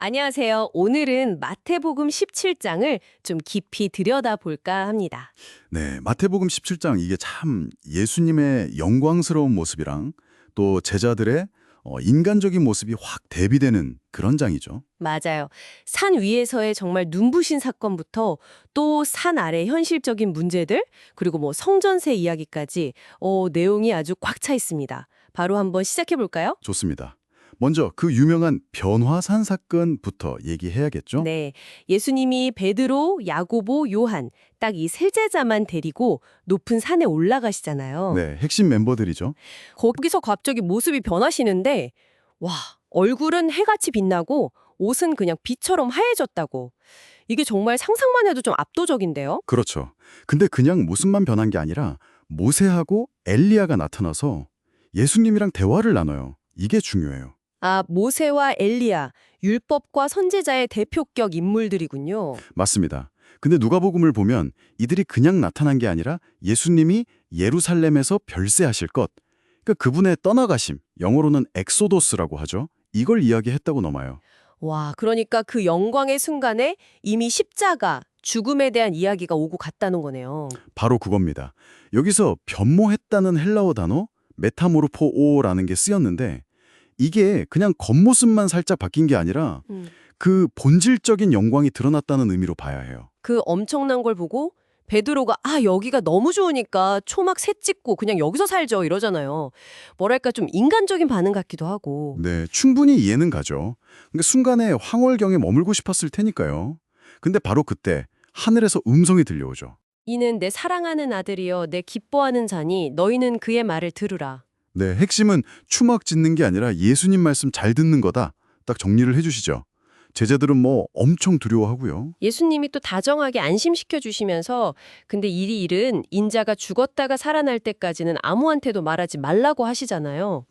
안녕하세요. 오늘은 마태복음 17장을 좀 깊이 들여다볼까 합니다. 네, 마태복음 17장 이게 참 예수님의 영광스러운 모습이랑 또 제자들의 인간적인 모습이 확 대비되는 그런 장이죠. 맞아요. 산 위에서의 정말 눈부신 사건부터 또 산 아래 현실적인 문제들, 그리고 성전세 이야기까지 내용이 아주 꽉 차 있습니다. 바로 한번 시작해 볼까요? 좋습니다. 먼저 그 유명한 변화산 사건부터 얘기해야겠죠? 네. 예수님이 베드로, 야고보, 요한 딱 이 세 제자만 데리고 높은 산에 올라가시잖아요. 네, 핵심 멤버들이죠. 거기서 갑자기 모습이 변하시는데 와, 얼굴은 해같이 빛나고 옷은 그냥 빛처럼 하얘졌다고. 이게 정말 상상만 해도 좀 압도적인데요? 그렇죠. 근데 그냥 모습만 변한 게 아니라 모세하고 엘리야가 나타나서 예수님이랑 대화를 나눠요. 이게 중요해요. 아, 모세와 엘리야, 율법과 선지자의 대표격 인물들이군요. 맞습니다. 근데 누가복음을 보면 이들이 그냥 나타난 게 아니라 예수님이 예루살렘에서 별세하실 것, 그러니까 그분의 떠나가심, 영어로는 엑소도스라고 하죠. 이걸 이야기했다고 넘어요. 와, 그러니까 그 영광의 순간에 이미 십자가, 죽음에 대한 이야기가 오고 갔다는 거네요. 바로 그겁니다. 여기서 변모했다는 헬라어 단어 메타모르포오라는 게 쓰였는데 이게 그냥 겉모습만 살짝 바뀐 게 아니라 음. 그 본질적인 영광이 드러났다는 의미로 봐야 해요. 그 엄청난 걸 보고 베드로가 여기가 너무 좋으니까 초막 새 찍고 그냥 여기서 살죠 이러잖아요. 뭐랄까 좀 인간적인 반응 같기도 하고. 네, 충분히 이해는 가죠. 근데 순간에 황홀경에 머물고 싶었을 테니까요. 근데 바로 그때 하늘에서 음성이 들려오죠. 이는 내 사랑하는 아들이여 내 기뻐하는 자니 너희는 그의 말을 들으라. 네, 핵심은 추막 짓는 게 아니라 예수님 말씀 잘 듣는 거다. 딱 정리를 해주시죠. 제자들은 엄청 두려워하고요. 예수님이 또 다정하게 안심시켜 주시면서 근데 이 일은 인자가 죽었다가 살아날 때까지는 아무한테도 말하지 말라고 하시잖아요.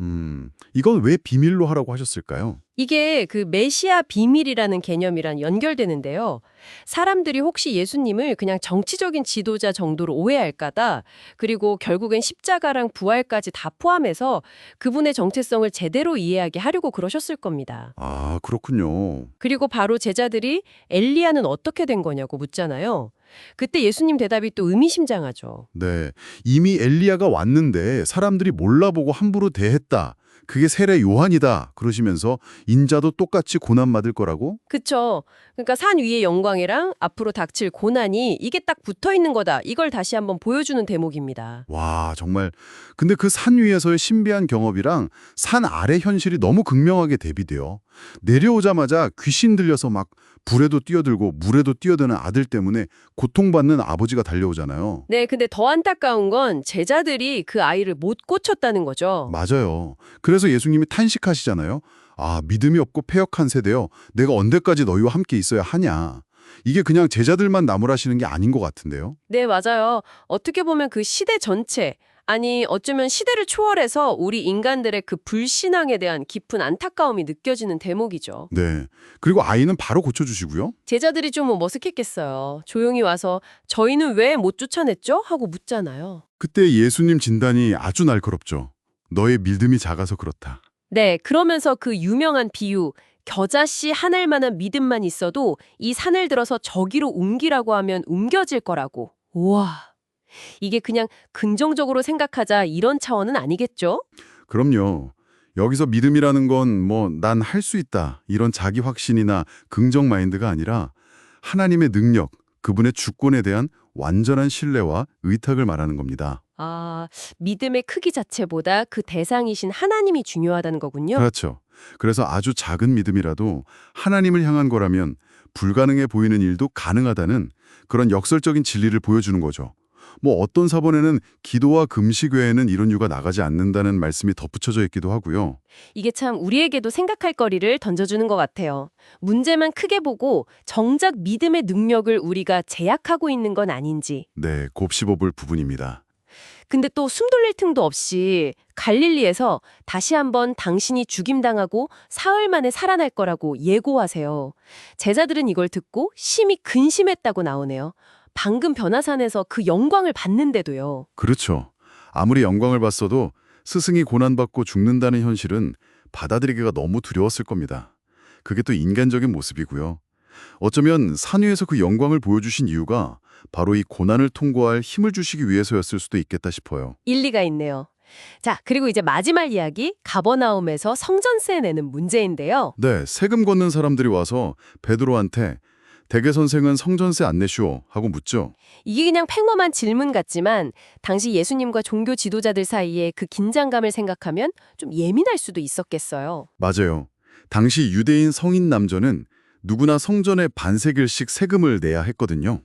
이건 왜 비밀로 하라고 하셨을까요? 이게 그 메시아 비밀이라는 개념이랑 연결되는데요. 사람들이 혹시 예수님을 그냥 정치적인 지도자 정도로 오해할까다, 그리고 결국엔 십자가랑 부활까지 다 포함해서 그분의 정체성을 제대로 이해하게 하려고 그러셨을 겁니다. 아, 그렇군요. 그리고 바로 제자들이 엘리야는 어떻게 된 거냐고 묻잖아요. 그때 예수님 대답이 또 의미심장하죠. 네, 이미 엘리야가 왔는데 사람들이 몰라보고 함부로 대했다. 그게 세례 요한이다. 그러시면서 인자도 똑같이 고난받을 거라고? 그쵸. 그러니까 산 위의 영광이랑 앞으로 닥칠 고난이 이게 딱 붙어 있는 거다. 이걸 다시 한번 보여주는 대목입니다. 와, 정말. 근데 그 산 위에서의 신비한 경험이랑 산 아래 현실이 너무 극명하게 대비돼요. 내려오자마자 귀신 들려서 막 불에도 뛰어들고 물에도 뛰어드는 아들 때문에 고통받는 아버지가 달려오잖아요. 네, 근데 더 안타까운 건 제자들이 그 아이를 못 고쳤다는 거죠. 맞아요. 그래서 예수님이 탄식하시잖아요. 아, 믿음이 없고 패역한 세대여. 내가 언제까지 너희와 함께 있어야 하냐. 이게 그냥 제자들만 나무라시는 게 아닌 것 같은데요. 네, 맞아요. 어떻게 보면 그 시대 전체, 아니 어쩌면 시대를 초월해서 우리 인간들의 그 불신앙에 대한 깊은 안타까움이 느껴지는 대목이죠. 네. 그리고 아이는 바로 고쳐주시고요. 제자들이 좀 머쓱했겠어요. 조용히 와서 저희는 왜 못 쫓아냈죠? 하고 묻잖아요. 그때 예수님 진단이 아주 날카롭죠. 너의 믿음이 작아서 그렇다. 네, 그러면서 그 유명한 비유, 겨자씨 하늘만한 믿음만 있어도 이 산을 들어서 저기로 옮기라고 하면 옮겨질 거라고. 우와, 이게 그냥 긍정적으로 생각하자 이런 차원은 아니겠죠? 그럼요. 여기서 믿음이라는 건 난 할 수 있다. 이런 자기 확신이나 긍정 마인드가 아니라 하나님의 능력, 그분의 주권에 대한 완전한 신뢰와 의탁을 말하는 겁니다. 아, 믿음의 크기 자체보다 그 대상이신 하나님이 중요하다는 거군요. 그렇죠. 그래서 아주 작은 믿음이라도 하나님을 향한 거라면 불가능해 보이는 일도 가능하다는 그런 역설적인 진리를 보여주는 거죠. 어떤 사본에는 기도와 금식 외에는 이런 유가 나가지 않는다는 말씀이 덧붙여져 있기도 하고요. 이게 참 우리에게도 생각할 거리를 던져주는 것 같아요. 문제만 크게 보고 정작 믿음의 능력을 우리가 제약하고 있는 건 아닌지. 네, 곱씹어볼 부분입니다. 근데 또 숨 돌릴 틈도 없이 갈릴리에서 다시 한번 당신이 죽임당하고 사흘 만에 살아날 거라고 예고하세요. 제자들은 이걸 듣고 심히 근심했다고 나오네요. 방금 변화산에서 그 영광을 봤는데도요. 그렇죠. 아무리 영광을 봤어도 스승이 고난받고 죽는다는 현실은 받아들이기가 너무 두려웠을 겁니다. 그게 또 인간적인 모습이고요. 어쩌면 산 위에서 그 영광을 보여주신 이유가 바로 이 고난을 통과할 힘을 주시기 위해서였을 수도 있겠다 싶어요. 일리가 있네요. 자, 그리고 이제 마지막 이야기, 가버나움에서 성전세 내는 문제인데요. 네, 세금 걷는 사람들이 와서 베드로한테 대개 선생은 성전세 안 내시오 하고 묻죠. 이게 그냥 평범한 질문 같지만 당시 예수님과 종교 지도자들 사이에 그 긴장감을 생각하면 좀 예민할 수도 있었겠어요. 맞아요. 당시 유대인 성인 남녀는 누구나 성전에 반세겔씩 세금을 내야 했거든요.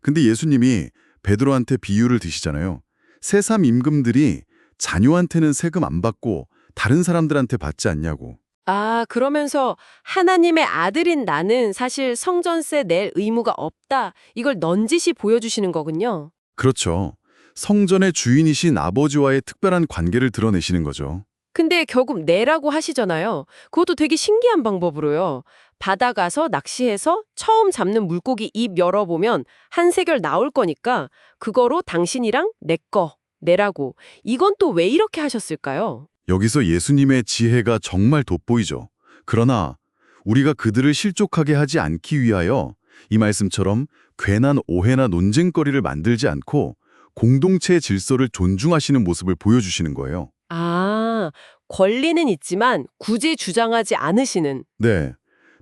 근데 예수님이 베드로한테 비유를 드시잖아요. 세삼 임금들이 자녀한테는 세금 안 받고 다른 사람들한테 받지 않냐고. 아, 그러면서 하나님의 아들인 나는 사실 성전세 낼 의무가 없다. 이걸 넌지시 보여주시는 거군요. 그렇죠. 성전의 주인이신 아버지와의 특별한 관계를 드러내시는 거죠. 근데 결국 내라고 하시잖아요. 그것도 되게 신기한 방법으로요. 바다 가서 낚시해서 처음 잡는 물고기 입 열어보면 한 세겔 나올 거니까 그거로 당신이랑 내 거 내라고. 이건 또 왜 이렇게 하셨을까요? 여기서 예수님의 지혜가 정말 돋보이죠. 그러나 우리가 그들을 실족하게 하지 않기 위하여 이 말씀처럼 괜한 오해나 논쟁거리를 만들지 않고 공동체의 질서를 존중하시는 모습을 보여주시는 거예요. 아, 권리는 있지만 굳이 주장하지 않으시는. 네.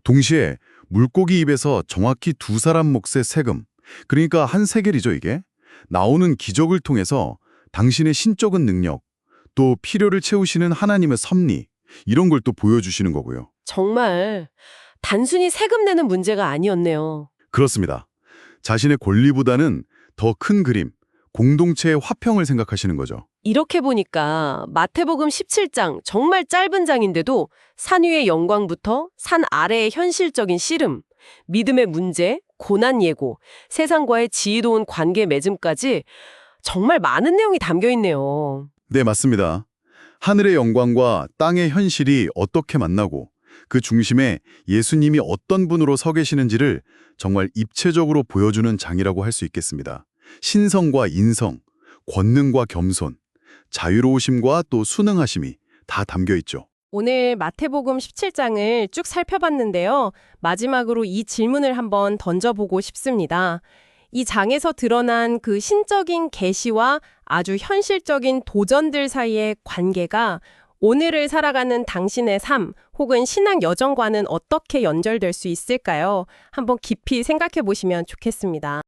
동시에 물고기 입에서 정확히 두 사람 몫의 세금, 그러니까 한 세겔이죠 이게, 나오는 기적을 통해서 당신의 신적인 능력, 또 필요를 채우시는 하나님의 섭리, 이런 걸 또 보여주시는 거고요. 정말 단순히 세금 내는 문제가 아니었네요. 그렇습니다. 자신의 권리보다는 더 큰 그림, 공동체의 화평을 생각하시는 거죠. 이렇게 보니까 마태복음 17장 정말 짧은 장인데도 산 위의 영광부터 산 아래의 현실적인 씨름, 믿음의 문제, 고난 예고, 세상과의 지혜로운 관계 맺음까지 정말 많은 내용이 담겨 있네요. 네, 맞습니다. 하늘의 영광과 땅의 현실이 어떻게 만나고 그 중심에 예수님이 어떤 분으로 서 계시는지를 정말 입체적으로 보여주는 장이라고 할 수 있겠습니다. 신성과 인성, 권능과 겸손, 자유로우심과 또 순응하심이 다 담겨 있죠. 오늘 마태복음 17장을 쭉 살펴봤는데요. 마지막으로 이 질문을 한번 던져보고 싶습니다. 이 장에서 드러난 그 신적인 계시와 아주 현실적인 도전들 사이의 관계가 오늘을 살아가는 당신의 삶 혹은 신앙 여정과는 어떻게 연결될 수 있을까요? 한번 깊이 생각해 보시면 좋겠습니다.